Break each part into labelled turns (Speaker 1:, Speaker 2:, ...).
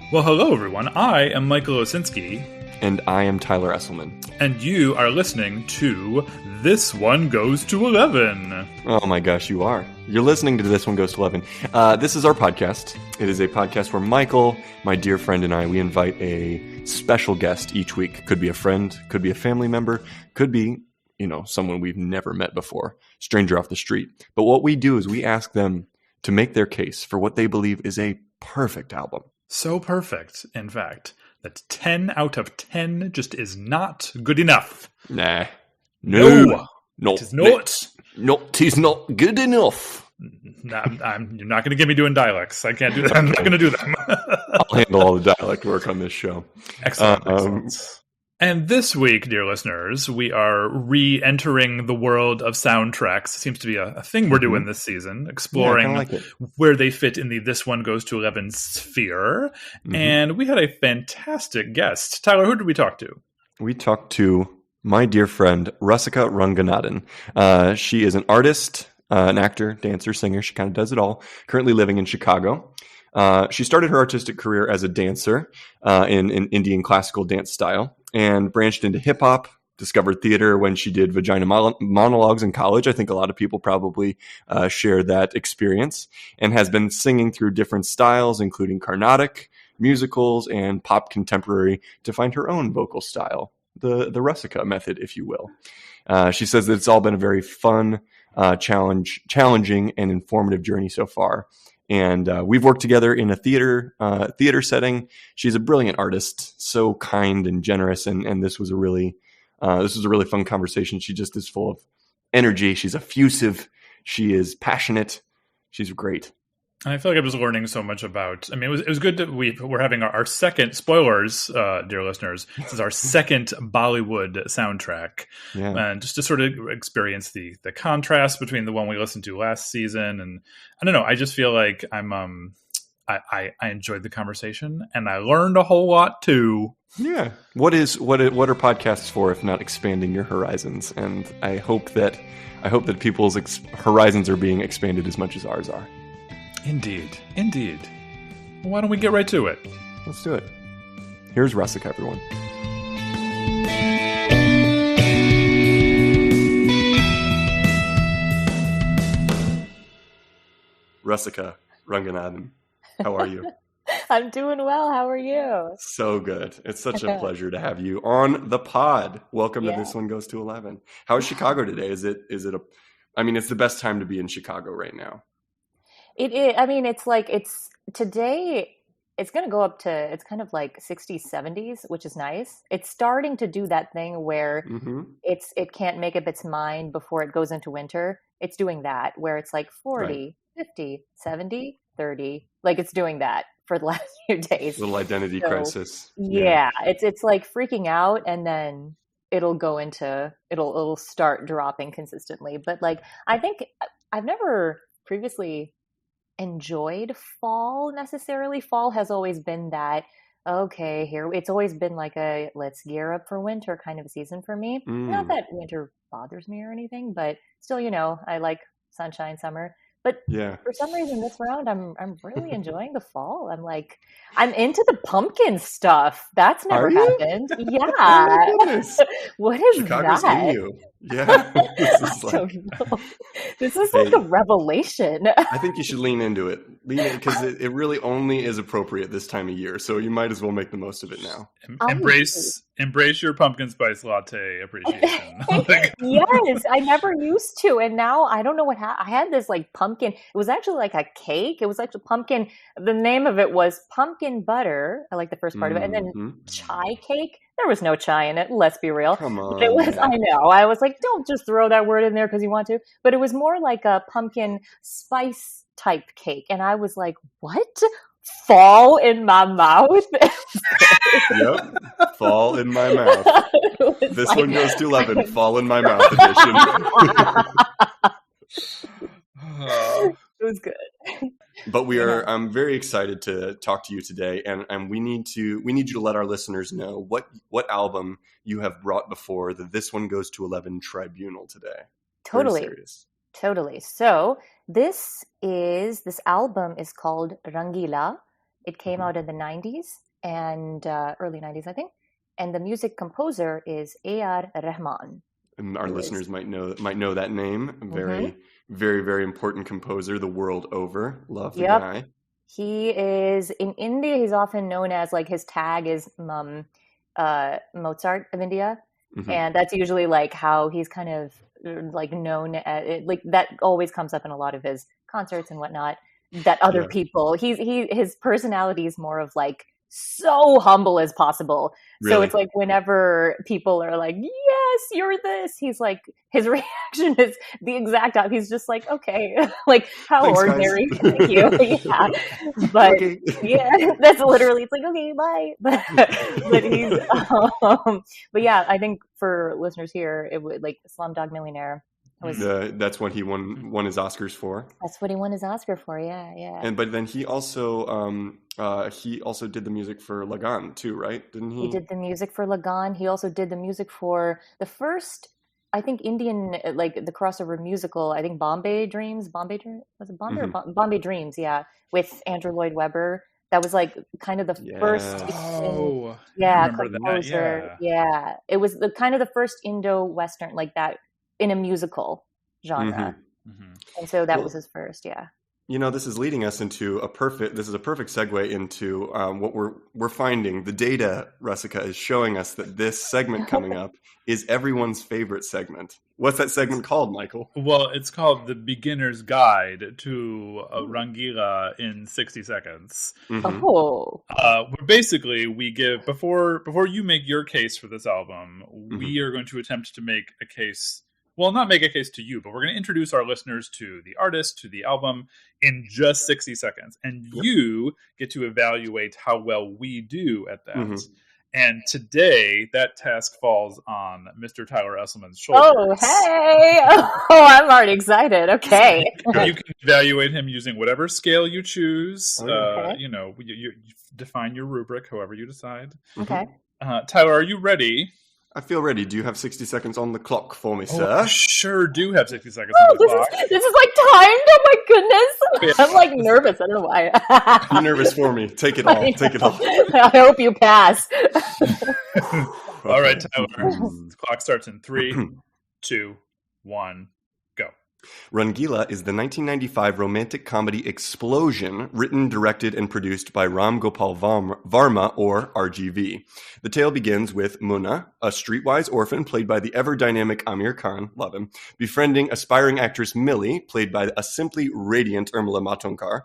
Speaker 1: Well, hello, everyone. I am Michael Osinski.
Speaker 2: And I am Tyler Esselman.
Speaker 1: And you are listening to This One Goes to 11.
Speaker 2: Oh my gosh, you are. You're listening to This One Goes to 11. This is our podcast. It is a podcast where Michael, my dear friend, and I, we invite a special guest each week. Could be a friend, could be a family member, could be, someone we've never met before, stranger off the street. But what we do is we ask them to make their case for what they believe is a perfect album.
Speaker 1: So perfect, in fact, that 10 out of 10 just is not good enough.
Speaker 2: Nah.
Speaker 1: No.
Speaker 2: It
Speaker 1: is not.
Speaker 2: No, it is not good enough.
Speaker 1: You're not going to get me doing dialects. I can't do that. I'm not going to do them.
Speaker 2: I'll handle all the dialect work on this show.
Speaker 1: Excellent. And this week, dear listeners, we are re-entering the world of soundtracks. It seems to be a thing we're doing this season, exploring where they fit in the This One Goes to 11 sphere. Mm-hmm. And we had a fantastic guest. Tyler, who did we talk to?
Speaker 2: We talked to my dear friend, Rasika Ranganathan. She is an artist, an actor, dancer, singer. She kind of does it all. Currently living in Chicago. She started her artistic career as a dancer in Indian classical dance style and branched into hip-hop, discovered theater when she did vagina monologues in college. I think a lot of people probably share that experience, and has been singing through different styles, including Carnatic, musicals, and pop contemporary to find her own vocal style, the Rasika method, if you will. She says that it's all been a very fun, challenging, and informative journey so far. And we've worked together in a theater setting. She's a brilliant artist, so kind and generous, and this was a really fun conversation. She just is full of energy. She's effusive. She is passionate. She's great.
Speaker 1: And I feel like I'm just learning so much about. I mean, it was good that we're having our second spoilers, dear listeners. This is our second Bollywood soundtrack, and just to sort of experience the contrast between the one we listened to last season. And I don't know. I just feel like I enjoyed the conversation, and I learned a whole lot too.
Speaker 2: Yeah. What are podcasts for if not expanding your horizons? And I hope that people's horizons are being expanded as much as ours are.
Speaker 1: Indeed. Well, why don't we get right to it?
Speaker 2: Let's do it. Here's Rasika, everyone. Rasika Ranganathan, how are you?
Speaker 3: I'm doing well. How are you?
Speaker 2: So good. It's such a pleasure to have you on the pod. Welcome to This One Goes to 11. How is Chicago today? It's the best time to be in Chicago right now.
Speaker 3: It is. I mean, today, it's going to go up to, it's kind of like 60s, 70s, which is nice. It's starting to do that thing where it can't make up its mind before it goes into winter. It's doing that where it's like 40, 50, 70, 30. Like it's doing that for the last few days.
Speaker 2: Little identity crisis.
Speaker 3: Yeah. It's like freaking out, and then it'll start dropping consistently. But like, I think I've never previously enjoyed fall necessarily. Fall has always been that, okay, here, it's always been like a let's gear up for winter kind of a season for me. Not that winter bothers me or anything, but still, I like sunshine, summer. But for some reason this round, I'm really enjoying the fall. I'm into the pumpkin stuff. That's never happened. Yeah. Oh, what is
Speaker 2: Chicago's
Speaker 3: that?
Speaker 2: In you. Yeah.
Speaker 3: This is like a revelation.
Speaker 2: I think you should lean into it. Because it really only is appropriate this time of year. So you might as well make the most of it now.
Speaker 1: Embrace your pumpkin spice latte appreciation.
Speaker 3: Yes, I never used to. And now I don't know what I had this like pumpkin. It was actually like a cake. It was actually pumpkin. The name of it was pumpkin butter. I like the first part of it. And then chai cake. There was no chai in it. Let's be real.
Speaker 2: Come on.
Speaker 3: It was. I know. I was like, don't just throw that word in there because you want to. But it was more like a pumpkin spice type cake. And I was like, what? Fall in my mouth?
Speaker 2: Yep. Fall in my mouth. This one goes to 11. Fall in my mouth edition.
Speaker 3: It was good.
Speaker 2: But I'm very excited to talk to you today, and we need you to let our listeners know what album you have brought before the This One Goes to 11 tribunal today.
Speaker 3: Totally. So this album is called Rangeela. It came out in the 90s and early 90s, I think. And the music composer is A.R. Rahman.
Speaker 2: And our listeners might know that name. Very, very, very important composer the world over. Love the guy.
Speaker 3: He is in India. He's often known as, like, his tag is Mozart of India, and that's usually like how he's kind of like known as, like, that always comes up in a lot of his concerts and whatnot. That other people, his personality is more of like so humble as possible. Really? So it's like whenever people are like, yes, you're this, he's like, his reaction is the exact opposite. He's just like, okay, like, how thanks, ordinary. Thank you. Yeah. But okay. Yeah, that's literally, it's like, okay, bye. But he's but yeah, I think for listeners here, it would, like, Slumdog Millionaire was,
Speaker 2: that's what he won his Oscars for.
Speaker 3: That's what he won his Oscar for. Yeah.
Speaker 2: But then he also did the music for Lagan too, right? Didn't he?
Speaker 3: He did the music for Lagan. He also did the music for the first, I think, Indian, like, the crossover musical. I think Bombay Dreams. Was it Bombay or Bombay Dreams? Yeah, with Andrew Lloyd Webber. That was like kind of the first. Composer. Yeah, it was the kind of the first Indo-Western like that in a musical genre, and so that was his first. Yeah.
Speaker 2: You know, this is leading us into a perfect segue into what we're finding. The data, Rasika, is showing us that this segment coming up is everyone's favorite segment. What's that segment called, Michael?
Speaker 1: Well, it's called The Beginner's Guide to Rangeela in 60 seconds.
Speaker 3: Oh.
Speaker 1: Basically, we give, before you make your case for this album, we are going to attempt to make a case. Well, not make a case to you, but we're going to introduce our listeners to the artist, to the album, in just 60 seconds. And you get to evaluate how well we do at that. And today, that task falls on Mr. Tyler Esselman's shoulders.
Speaker 3: Oh, hey! Oh, I'm already excited. Okay.
Speaker 1: You can evaluate him using whatever scale you choose. Okay. You define your rubric however you decide.
Speaker 3: Okay.
Speaker 1: Tyler, are you ready?
Speaker 2: I feel ready. Do you have 60 seconds on the clock for me, sir?
Speaker 1: I sure do have 60 seconds on the clock.
Speaker 3: This is like timed. Oh my goodness. I'm like nervous. I don't know why.
Speaker 2: You're nervous for me. Take it all. Take it all.
Speaker 3: I hope you pass.
Speaker 1: All right, Tyler. The clock starts in 3, 2, 1.
Speaker 2: Rangeela is the 1995 romantic comedy explosion written, directed, and produced by Ram Gopal Varma, or RGV. The tale begins with Munna, a streetwise orphan played by the ever-dynamic Amir Khan, love him, befriending aspiring actress Millie, played by a simply radiant Urmila Matondkar.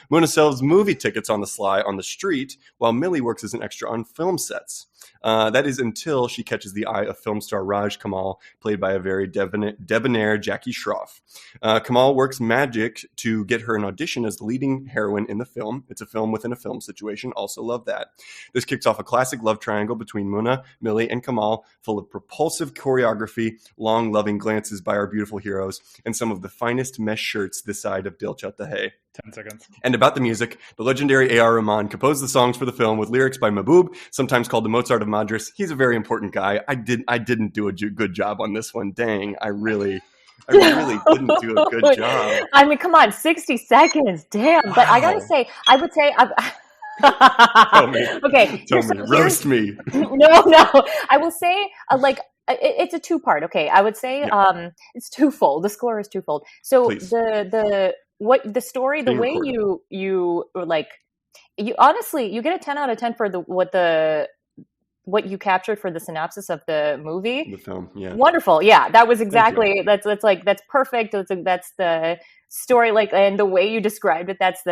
Speaker 2: Munna sells movie tickets on the sly on the street, while Millie works as an extra on film sets. That is until she catches the eye of film star Raj Kamal, played by a very debonair Jackie Shroff. Kamal works magic to get her an audition as the leading heroine in the film. It's a film within a film situation. Also love that. This kicks off a classic love triangle between Munna, Millie, and Kamal, full of propulsive choreography, long, loving glances by our beautiful heroes, and some of the finest mesh shirts this side of Dil Chahta Hai.
Speaker 1: 10 seconds.
Speaker 2: And about the music, the legendary A.R. Rahman composed the songs for the film with lyrics by Mahbub, sometimes called the Mozart of Madras. He's a very important guy. I didn't do a good job on this one. Dang, I really didn't do a good job.
Speaker 3: I mean, come on, 60 seconds. Damn. Wow. But I gotta say, I would say...
Speaker 2: Tell me.
Speaker 3: Okay.
Speaker 2: Tell me. Roast me.
Speaker 3: No. I will say, it's a two-part. Okay. I would say it's twofold. The score is twofold. So please. The story, the way you like, you honestly, you get a 10 out of 10 for what you captured for the synopsis of the movie.
Speaker 2: The film, yeah.
Speaker 3: Wonderful. Yeah. That was exactly, that's perfect. That's the story, like, and the way you described it, that's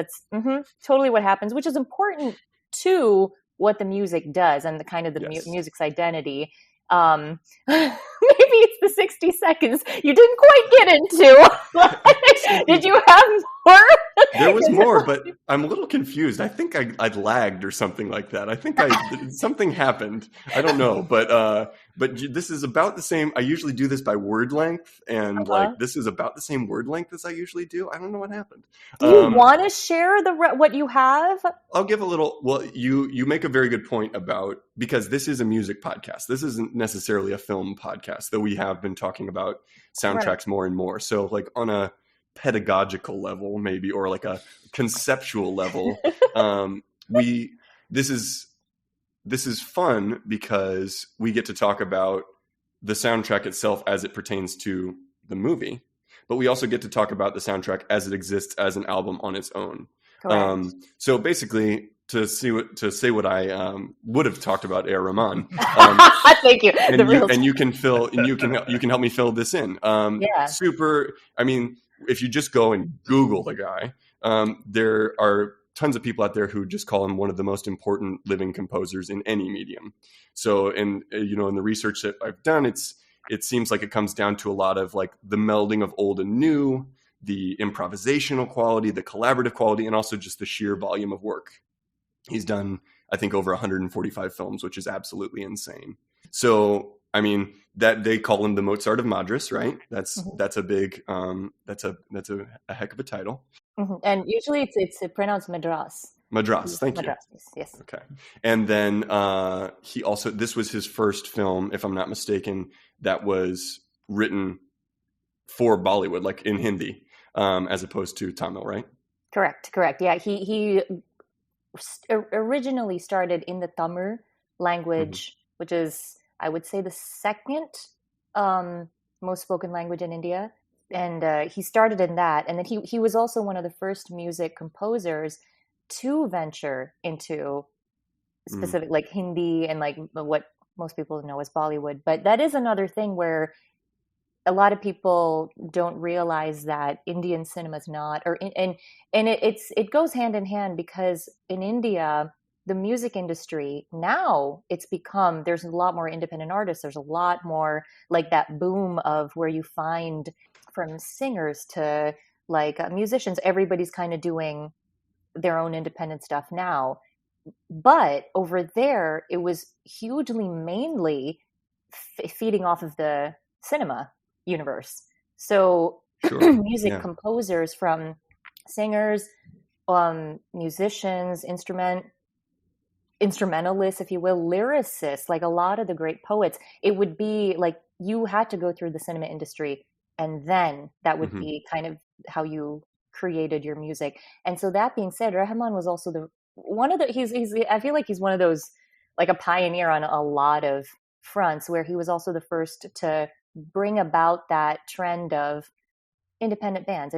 Speaker 3: totally what happens, which is important to what the music does and the kind of the music's identity. Maybe it's the 60 seconds you didn't quite get into. Did you have more?
Speaker 2: There was more, but I'm a little confused. I think I'd lagged or something like that. I think something happened. I don't know, but this is about the same. I usually do this by word length, and this is about the same word length as I usually do. I don't know what happened.
Speaker 3: Do you want to share what you have?
Speaker 2: I'll give a little. Well, you make a very good point about, because this is a music podcast. This isn't necessarily a film podcast, though we have been talking about soundtracks more and more. So, like, on a pedagogical level, maybe, or like a conceptual level, this is fun because we get to talk about the soundtrack itself as it pertains to the movie, but we also get to talk about the soundtrack as it exists as an album on its own. So basically, to say what I would have talked about Rahman.
Speaker 3: Thank you.
Speaker 2: And you can help me fill this in. Super. I mean, if you just go and Google the guy, there are tons of people out there who just call him one of the most important living composers in any medium. So, in the research that I've done, it seems like it comes down to a lot of like the melding of old and new, the improvisational quality, the collaborative quality, and also just the sheer volume of work. He's done, I think, over 145 films, which is absolutely insane. So, I mean, that they call him the Mozart of Madras, right? That's a big, that's a heck of a title.
Speaker 3: Mm-hmm. And usually it's pronounced Madras.
Speaker 2: Madras, thank you.
Speaker 3: Madras, yes.
Speaker 2: Okay. And then this was his first film, if I'm not mistaken, that was written for Bollywood, like in Hindi, as opposed to Tamil, right?
Speaker 3: Correct. Yeah, he originally started in the Tamil language, which is, I would say, the second most spoken language in India. And he started in that. And then he was also one of the first music composers to venture into specific like Hindi and like what most people know as Bollywood. But that is another thing where a lot of people don't realize that Indian cinema is not, it goes hand in hand, because in India, the music industry now, there's a lot more independent artists. There's a lot more like that boom of where you find from singers to like musicians, everybody's kind of doing their own independent stuff now. But over there, it was hugely mainly feeding off of the cinema universe. So music composers, from singers, musicians, instrumentalists, if you will, lyricists, like a lot of the great poets, it would be like you had to go through the cinema industry, and then that would be kind of how you created your music. And so that being said, Rahman was also I feel like he's one of those, like a pioneer on a lot of fronts, where he was also the first to bring about that trend of independent bands,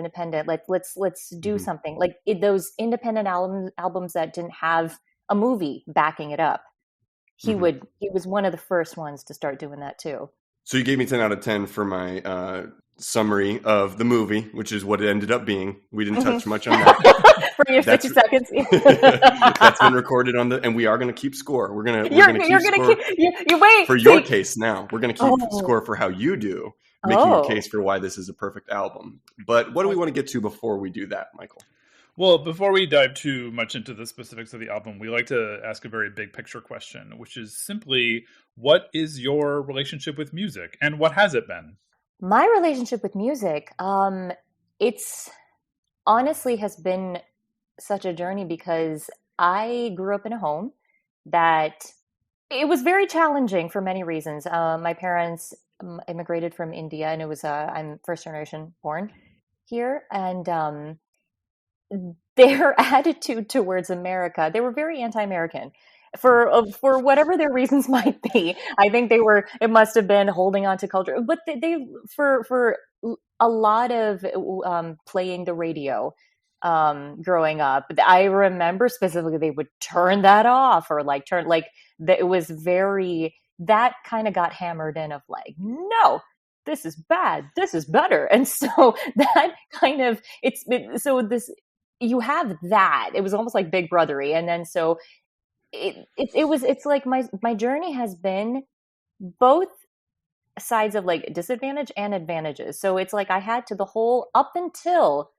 Speaker 3: let's do something like those independent albums that didn't have a movie backing it up. He was one of the first ones to start doing that too.
Speaker 2: So you gave me 10 out of 10 for my summary of the movie, which is what it ended up being. We didn't touch much on that.
Speaker 3: For your 60 seconds.
Speaker 2: That's been recorded and we are going to keep score. We're going to keep
Speaker 3: wait.
Speaker 2: For your case now, we're going to keep score for how you do, making your case for why this is a perfect album. But what do we want to get to before we do that, Michael?
Speaker 1: Well, before we dive too much into the specifics of the album, we like to ask a very big picture question, which is simply, what is your relationship with music, and what has it been?
Speaker 3: My relationship with music, it's honestly has been such a journey, because I grew up in a home that it was very challenging for many reasons. My parents immigrated from India, and it was I'm first generation born here, and their attitude towards America, they were very anti-American for whatever their reasons might be. I think it must have been holding on to culture, but they for a lot of playing the radio growing up. I remember specifically they would turn that off, or it was very, that kind of got hammered in of like, no, this is bad, this is better. And so that kind of, you have that. It was almost like Big Brothery. And then so it's like my journey has been both sides of like disadvantage and advantages. So it's like I had to, the whole up until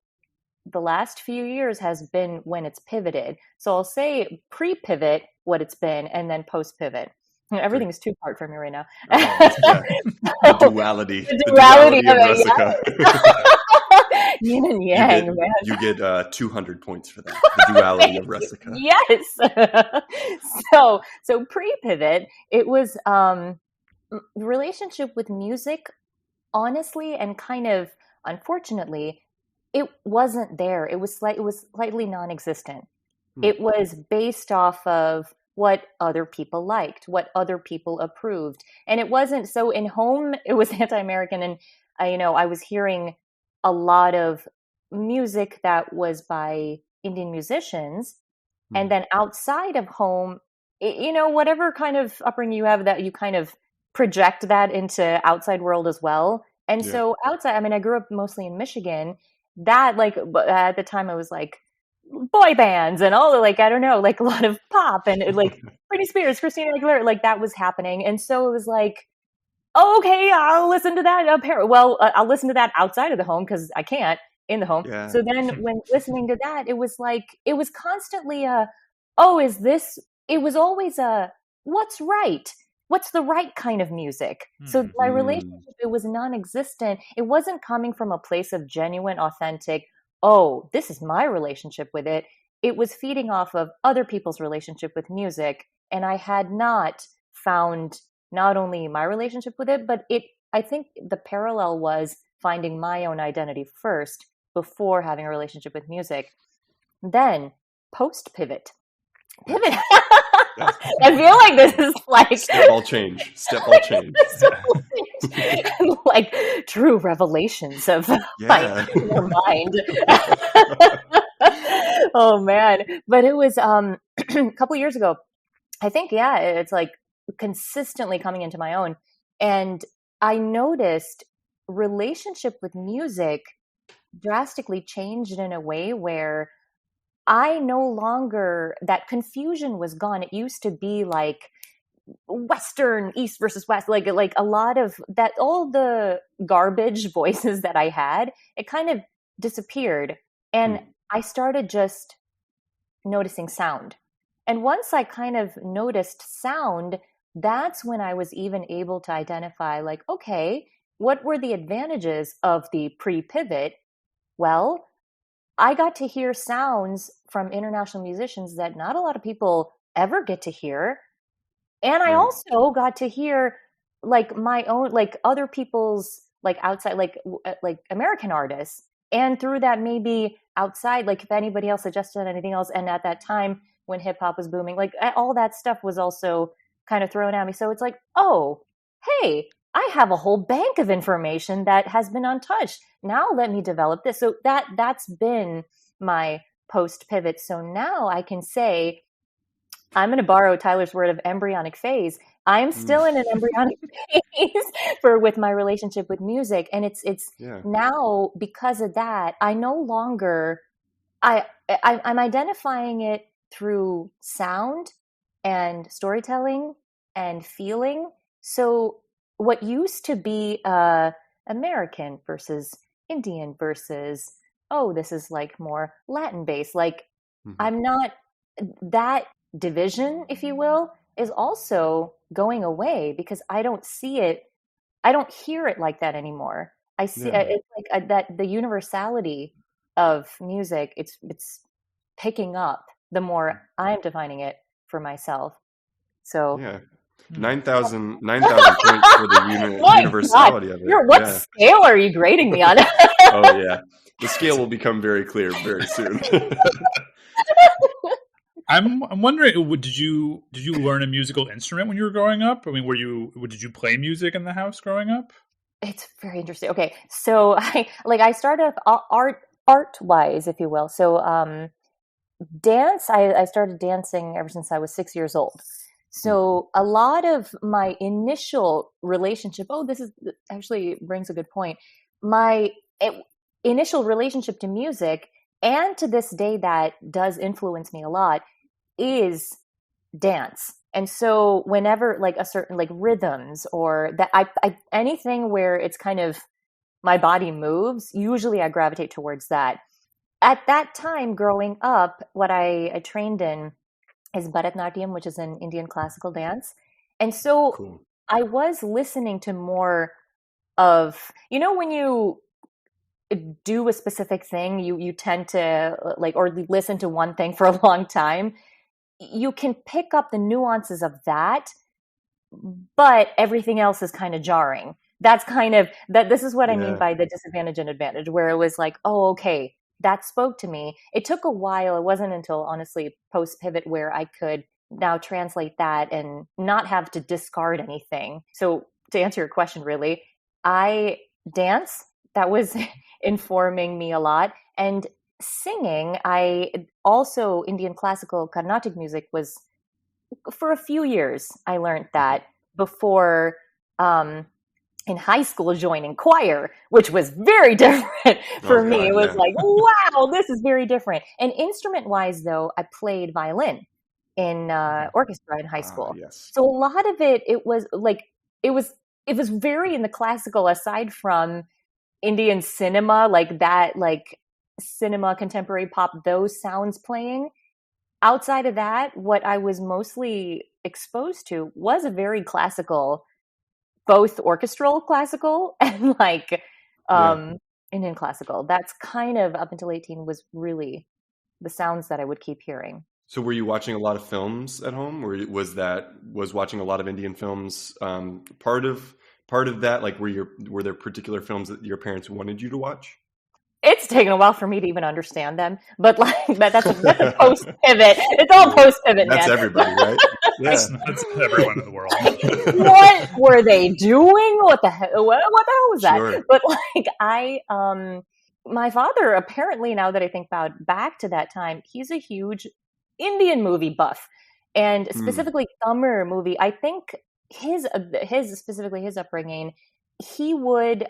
Speaker 3: the last few years has been when it's pivoted. So I'll say pre-pivot what it's been, and then post-pivot. Everything is two-part for me right now.
Speaker 2: The duality.
Speaker 3: The duality of it,
Speaker 2: Rasika.
Speaker 3: Yin and yang, man.
Speaker 2: You get 200 points for that. The duality of Rasika.
Speaker 3: Yes. So pre-pivot, it was relationship with music, honestly, and kind of unfortunately, it wasn't there. It was slightly non-existent. It was based off of what other people liked, what other people approved. And it wasn't so in home, it was anti-American. And I was hearing a lot of music that was by Indian musicians. And then outside of home, whatever kind of upbringing you have, that you kind of project that into outside world as well. And so outside, I mean, I grew up mostly in Michigan. That at the time it was like boy bands and all the I don't know, a lot of pop and Britney Spears, Christina Aguilera, that was happening. And so it was oh, okay, I'll listen to that. I'll listen to that outside of the home because I can't in the home. Yeah. So then when listening to that, it was it was constantly it was always what's right? What's the right kind of music? So my relationship, it was non-existent. It wasn't coming from a place of genuine, authentic, oh, this is my relationship with it. It was feeding off of other people's relationship with music. And I had not found not only my relationship with it, but I think the parallel was finding my own identity first before having a relationship with music. Then post-pivot. Pivot. I feel like this is
Speaker 2: step all change.
Speaker 3: True revelations of my mind. Oh man. But it was a couple years ago. I think it's consistently coming into my own. And I noticed relationship with music drastically changed in a way where I no longer, that confusion was gone. It used to be Western, East versus West, a lot of that, all the garbage voices that I had, it kind of disappeared. And I started just noticing sound. And once I kind of noticed sound, that's when I was even able to identify okay, what were the advantages of the pre-pivot? Well, I got to hear sounds from international musicians that not a lot of people ever get to hear. And I also got to hear my own, other people's, outside, American artists. And through that, maybe outside, if anybody else suggested anything else. And at that time when hip hop was booming, all that stuff was also kind of thrown at me. So it's oh, hey, I have a whole bank of information that has been untouched. Now let me develop this. So that's been my post pivot. So now I can say, I'm going to borrow Tyler's word of embryonic phase. I'm still in an embryonic phase with my relationship with music. And it's now, because of that, I no longer, I'm identifying it through sound and storytelling and feeling. So what used to be American versus Indian versus, this is more Latin based. I'm not, that division, if you will, is also going away because I don't see it. I don't hear it like that anymore. I see it's that the universality of music, it's picking up the more I'm defining it for myself. So
Speaker 2: 9,000 points for the universality of it.
Speaker 3: What scale are you grading me on?
Speaker 2: Oh yeah, the scale will become very clear very soon.
Speaker 1: I'm wondering, did you learn a musical instrument when you were growing up? I mean, did you play music in the house growing up?
Speaker 3: It's very interesting. Okay, so I started art wise, if you will. So dance, I started dancing ever since I was 6 years old. So a lot of my initial relationship, this actually brings a good point. My initial relationship to music, and to this day that does influence me a lot, is dance. And so whenever a certain rhythms or that I anything where it's kind of my body moves, usually I gravitate towards that. At that time growing up, what I trained in is Bharatanatyam, which is an Indian classical dance. And so cool. I was listening to more of, when you do a specific thing, you tend to or listen to one thing for a long time, you can pick up the nuances of that, but everything else is kind of jarring. that's kind of that. This is what I mean by the disadvantage and advantage, where it was like, oh, okay, that spoke to me. It took a while. It wasn't until honestly post pivot where I could now translate that and not have to discard anything. So to answer your question, really, I dance. That was informing me a lot. And singing, I also Indian classical Carnatic music was for a few years. I learned that before in high school joining choir, which was very different for me. It was like, wow, this is very different. And instrument wise, though, I played violin in orchestra in high school.
Speaker 2: Yes.
Speaker 3: So a lot of it was like, it was very in the classical, aside from Indian cinema, like that, like cinema, contemporary pop, those sounds playing. Outside of that, what I was mostly exposed to was a very classical, both orchestral classical and like Indian classical. That's kind of up until 18 was really the sounds that I would keep hearing.
Speaker 2: So were you watching a lot of films at home, or was watching a lot of Indian films part of that? Like were there particular films that your parents wanted you to watch?
Speaker 3: It's taken a while for me to even understand them, but like that's a post pivot. It's all post pivot.
Speaker 2: That's everybody, right? Yeah.
Speaker 1: That's everyone in the world.
Speaker 3: What were they doing? What the hell? What the hell was that? Sure. But like my father, apparently, now that I think back to that time, he's a huge Indian movie buff, and specifically Tamil movie. I think his upbringing, he would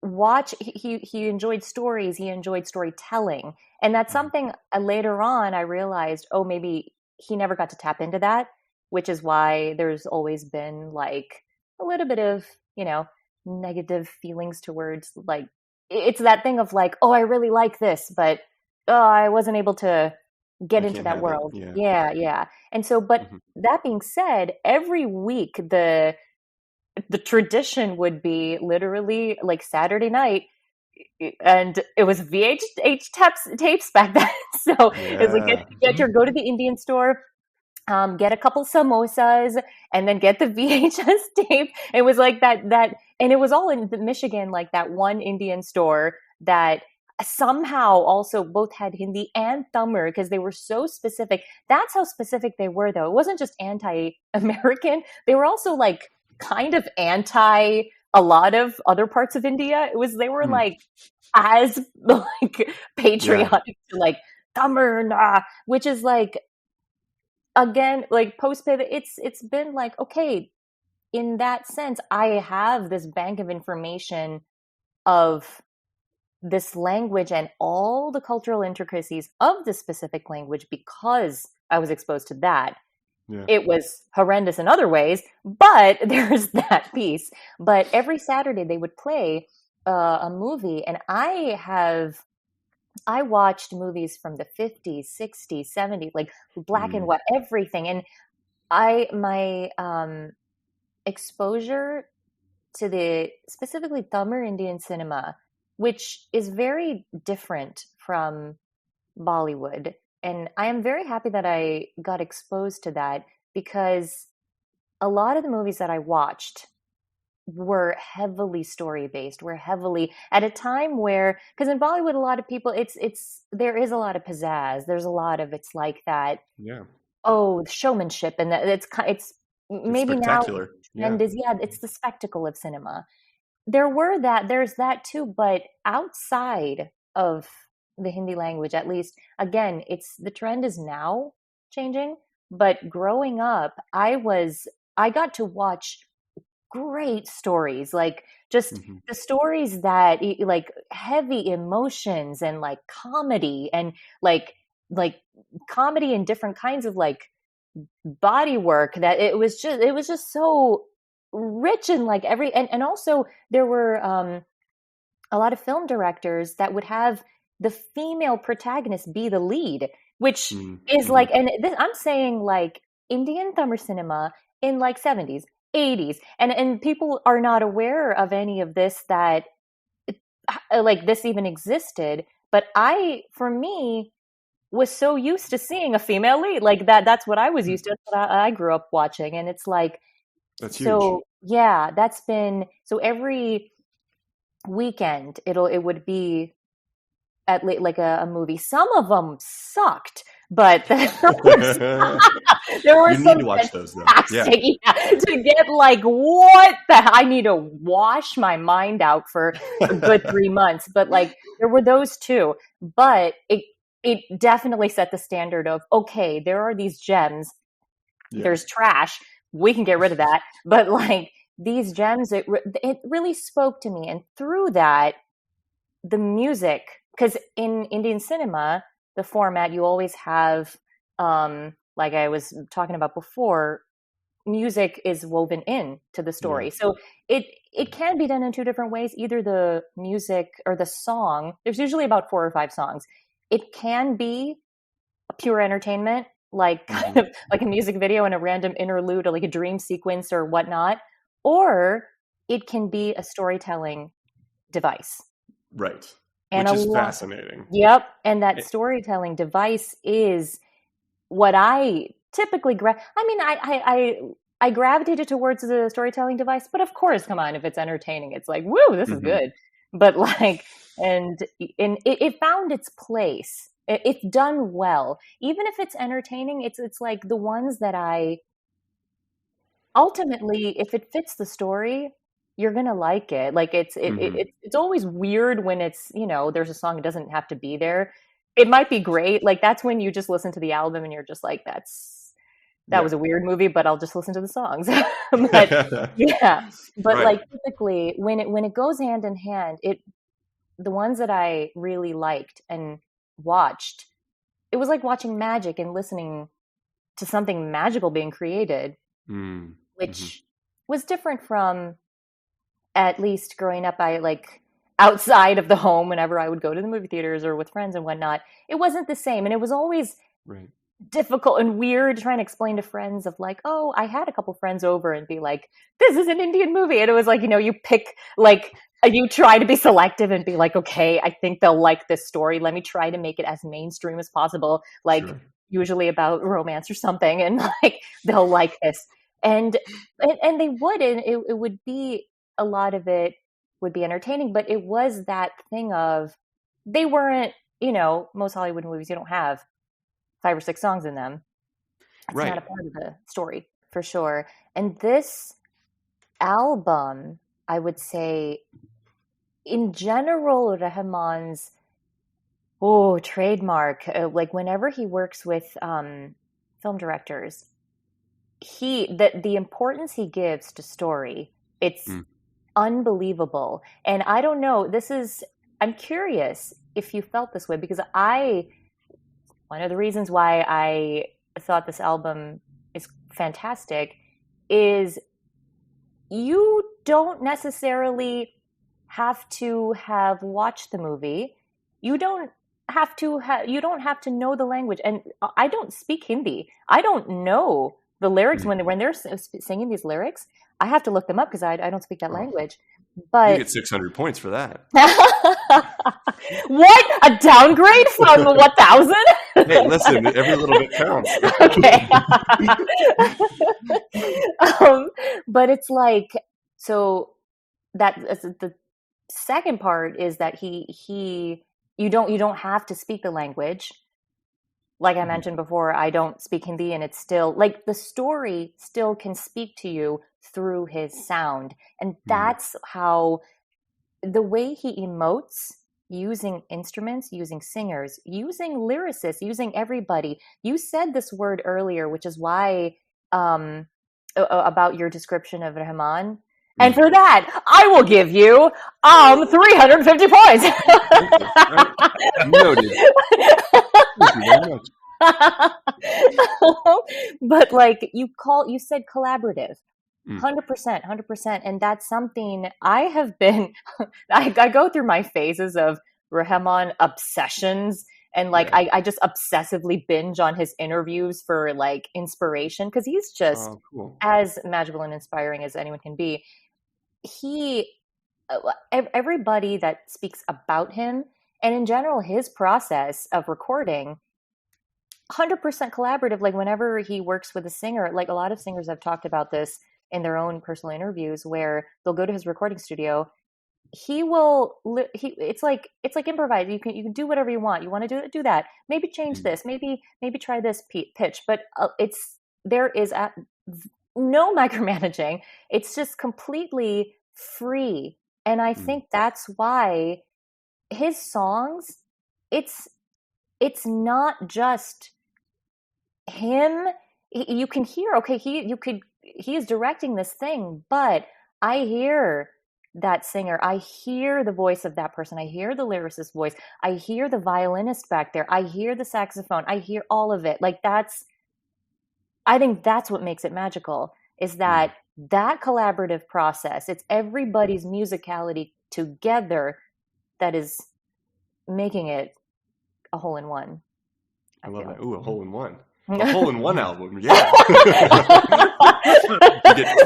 Speaker 3: watch. He enjoyed stories. He enjoyed storytelling, and that's something later on I realized. Oh, maybe he never got to tap into that, which is why there's always been like a little bit of negative feelings towards like it's that thing of like, oh, I really like this, but I wasn't able to get into that world. Yeah. And so, but that being said, every week the tradition would be literally like Saturday night, and it was VHS tapes back then. So it was like go to the Indian store, get a couple samosas, and then get the VHS tape. It was like that, and it was all in Michigan, like that one Indian store that somehow also both had Hindi and Tamil because they were so specific. That's how specific they were, though. It wasn't just anti-American. They were also like kind of anti a lot of other parts of India. They were like as like patriotic to like Tamil, which is like, again, like post pivot. It's been like, okay, in that sense, I have this bank of information of this language and all the cultural intricacies of the specific language because I was exposed to that. Yeah. It was horrendous in other ways, but there's that piece. But every Saturday they would play a movie, and I watched movies from the 50s, 60s, 70s, like black and white, everything. And my exposure to the specifically Tamil Indian cinema, which is very different from Bollywood. And I am very happy that I got exposed to that because a lot of the movies that I watched were heavily story-based, were heavily at a time where, because in Bollywood, a lot of people, there is a lot of pizzazz. There's a lot of, it's like that, showmanship. And it's maybe now trend is, it's the spectacle of cinema. There's that too, but outside of the Hindi language, at least, again, the trend is now changing, but growing up, I got to watch great stories, like just the stories that like heavy emotions and like comedy and like comedy and different kinds of like body work that it was just so rich and like and also there were a lot of film directors that would have the female protagonist be the lead, which is like, and I'm saying like Indian Tamil cinema in like 70s, 80s, and people are not aware of any of this, that like this even existed. But for me, was so used to seeing a female lead like that. That's what I was used to. That's what I grew up watching, and it's like
Speaker 2: that's huge.
Speaker 3: Yeah, that's been so every weekend it would be like a movie. Some of them sucked, but there were
Speaker 2: You need
Speaker 3: some
Speaker 2: to watch those though. Yeah.
Speaker 3: fantastic. Yeah, to get like what the I need to wash my mind out for a good 3 months. But like there were those two, but it definitely set the standard of okay, there are these gems.
Speaker 2: Yeah.
Speaker 3: There's trash. We can get rid of that, but like these gems, it really spoke to me, and through that, the music. Because in Indian cinema, the format, you always have, like I was talking about before, music is woven in to the story.
Speaker 2: Yeah.
Speaker 3: So it can be done in two different ways. Either the music or the song, there's usually about 4 or 5 songs. It can be a pure entertainment, like kind of like a music video and a random interlude or like a dream sequence or whatnot. Or it can be a storytelling device.
Speaker 2: Right.
Speaker 3: And
Speaker 2: which is fascinating.
Speaker 3: Yep. And that storytelling device is what I typically I gravitated towards the storytelling device, but of course, come on, if it's entertaining, it's like, woo, this is good. But like, and it found its place. It's done well. Even if it's entertaining, it's like the ones that I ultimately, if it fits the story, you're gonna like it. Like it's always weird when it's, there's a song, it doesn't have to be there. It might be great. Like that's when you just listen to the album and you're just like, that was a weird movie, but I'll just listen to the songs. But yeah. But
Speaker 2: Right.
Speaker 3: like typically when it goes hand in hand, the ones that I really liked and watched, it was like watching magic and listening to something magical being created, which was different from, at least growing up, I like outside of the home, whenever I would go to the movie theaters or with friends and whatnot, it wasn't the same. And it was always difficult and weird trying to explain to friends of like, oh, I had a couple friends over and be like, this is an Indian movie. And it was like, you pick like, you try to be selective and be like, okay, I think they'll like this story. Let me try to make it as mainstream as possible. Like usually about romance or something. And like, they'll like this. And they would, and it would be, a lot of it would be entertaining, but it was that thing of, they weren't, most Hollywood movies, you don't have 5 or 6 songs in them. It's not a part of the story for sure. And this album, I would say, in general, Rahman's trademark, like whenever he works with film directors, the importance he gives to story, it's unbelievable. And I don't know, I'm curious if you felt this way, because one of the reasons why I thought this album is fantastic is you don't necessarily have to have watched the movie. You don't have to know the language. And I don't speak Hindi. I don't know the lyrics when they're singing these lyrics. I have to look them up because I don't speak that language. But
Speaker 2: you get 600 points for that.
Speaker 3: What? A downgrade from 1,000?
Speaker 2: Hey, listen, every little bit counts.
Speaker 3: Okay. But it's like, so that the second part is that you don't have to speak the language. Like I mentioned before, I don't speak Hindi, and it's still like the story still can speak to you through his sound. And that's how the way he emotes, using instruments, using singers, using lyricists, using everybody. You said this word earlier, which is why about your description of Rahman. And for that, I will give you 350 points.
Speaker 2: Noted. Thank you very much.
Speaker 3: But like you said collaborative. 100%. And that's something I have been, I go through my phases of Rahman obsessions. And like, I just obsessively binge on his interviews for like inspiration, because he's just as magical and inspiring as anyone can be. Everybody that speaks about him, and in general, his process of recording, 100% collaborative. Like whenever he works with a singer, like a lot of singers have talked about this, in their own personal interviews where they'll go to his recording studio. It's like improvise. You can do whatever you want. You want to do that. Maybe change this. Maybe try this pitch. But there is no micromanaging. It's just completely free. And I think that's why his songs, it's not just him. You can hear, okay, he is directing this thing, but I hear that singer. I hear the voice of that person. I hear the lyricist's voice. I hear the violinist back there. I hear the saxophone. I hear all of it. Like I think that's what makes it magical, is that collaborative process. It's everybody's musicality together that is making it a hole-in-one.
Speaker 2: I love that. Ooh, a hole-in-one. A hole-in-one album, yeah. You get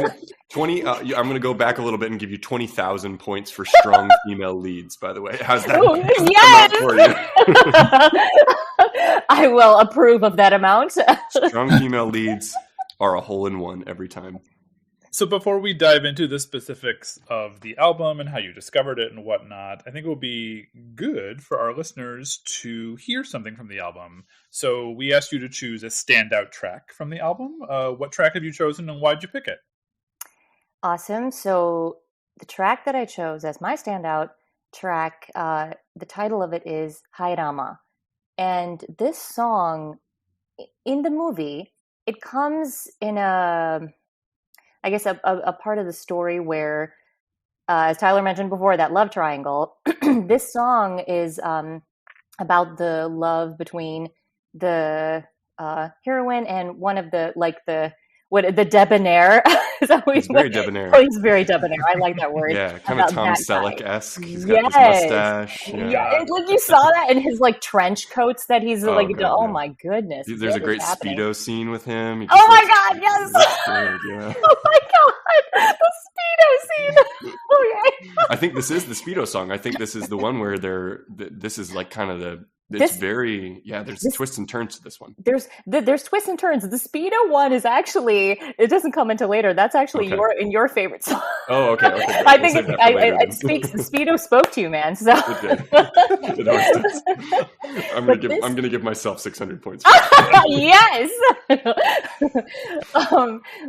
Speaker 2: 20. I'm going to go back a little bit and give you 20,000 points for strong female leads. By the way, how's that?
Speaker 3: Yes, for you? I will approve of that amount.
Speaker 2: Strong female leads are a hole-in-one every time.
Speaker 1: So before we dive into the specifics of the album and how you discovered it and whatnot, I think it will be good for our listeners to hear something from the album. So we asked you to choose a standout track from the album. What track have you chosen and why'd you pick it?
Speaker 3: Awesome. So the track that I chose as my standout track, the title of it is Hai Rama. And this song, in the movie, it comes in a part of the story where, as Tyler mentioned before, that love triangle. This song is about the love between the heroine and one of the debonair.
Speaker 2: He's very debonair.
Speaker 3: Oh, he's very debonair. I like that word.
Speaker 2: Yeah, kind of Tom Selleck-esque. He's got this mustache.
Speaker 3: Yeah, like you saw that in his like trench coats that he's my goodness.
Speaker 2: There's a great Speedo scene with him.
Speaker 3: Oh my God, yes.
Speaker 2: Good, yeah.
Speaker 3: Oh my God, the Speedo scene. Okay.
Speaker 2: I think this is the Speedo song. I think this is the one where this is like kind of the. There's twists and turns to this one.
Speaker 3: There's twists and turns. The Speedo one is actually, it doesn't come until later. That's actually your favorite song.
Speaker 2: Oh, okay.
Speaker 3: I think it speaks. The Speedo spoke to you, man. So
Speaker 2: it always does. I'm gonna give myself 600 points.
Speaker 3: Yes.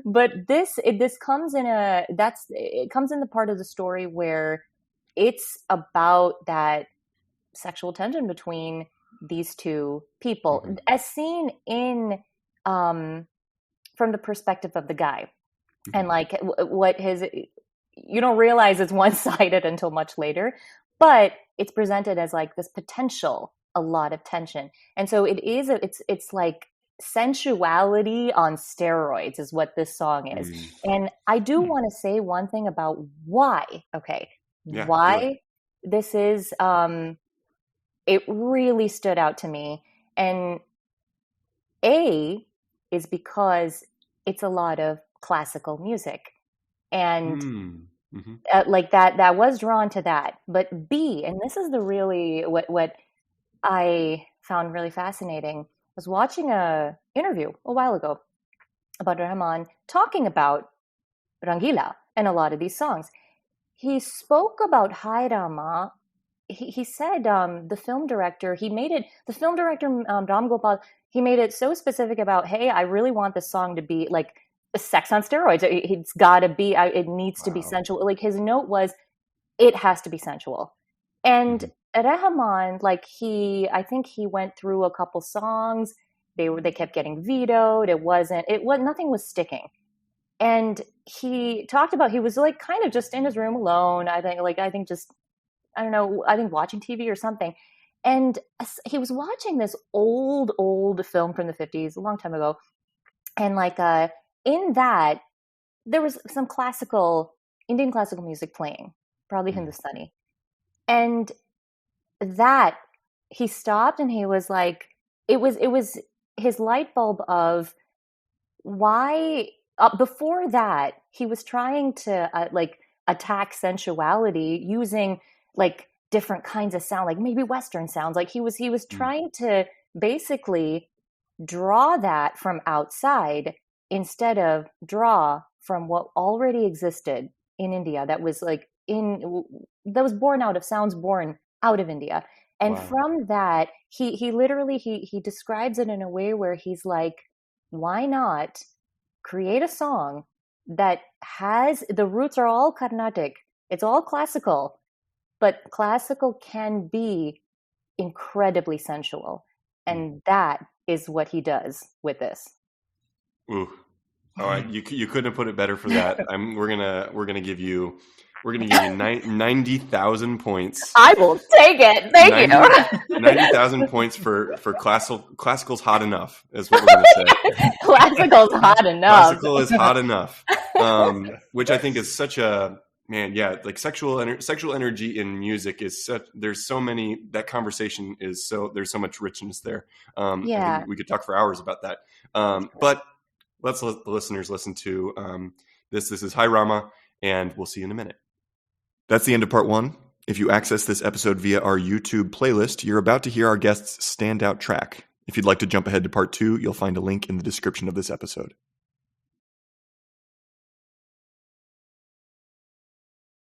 Speaker 3: But this comes in it comes in the part of the story where it's about that sexual tension between these two people, as seen in from the perspective of the guy, and like what you don't realize it's one-sided until much later, but it's presented as like this potential, a lot of tension, and so it's like sensuality on steroids is what this song is. And I do want to say one thing about why this is it really stood out to me. And is because it's a lot of classical music. And like that was drawn to that. But B, and this is the really, what I found really fascinating, was watching a interview a while ago about Rahman talking about Rangeela and a lot of these songs. He spoke about Hai Rama. He said the film director Ram Gopal, he made it so specific about, hey, I really want this song to be like sex on steroids. It's got to be, it needs to be sensual. Like his note was, it has to be sensual. And Rahman, like I think he went through a couple songs. They kept getting vetoed. Nothing was sticking. And he talked about, he was like kind of just in his room alone. I think watching TV or something. And he was watching this old film from the 50s, a long time ago. And like, in that, there was some Indian classical music playing, probably Hindustani. And that, he stopped and he was like, it was his light bulb of why, before that, he was trying to like attack sensuality using like different kinds of sound, like maybe Western sounds. Like he was trying to basically draw that from outside instead of draw from what already existed in India that was born out of sounds born out of India. And from that, he literally he describes it in a way where he's like, why not create a song that has the roots are all Carnatic, it's all classical, but classical can be incredibly sensual, and that is what he does with this.
Speaker 2: Ooh, all right, you couldn't have put it better for that. We're gonna give you 90,000 points.
Speaker 3: I will take it. Thank you.
Speaker 2: 90,000 points for classical's hot enough is what we're gonna say.
Speaker 3: Classical's hot enough.
Speaker 2: Classical is hot enough, which I think is such a man. Yeah, like sexual energy in music is such. There's so many. That conversation is so. There's so much richness there. I think we could talk for hours about that. But let's let the listeners listen to this. This is Hi Rama, and we'll see you in a minute. That's the end of part 1. If you access this episode via our YouTube playlist, you're about to hear our guest's standout track. If you'd like to jump ahead to part 2, you'll find a link in the description of this episode.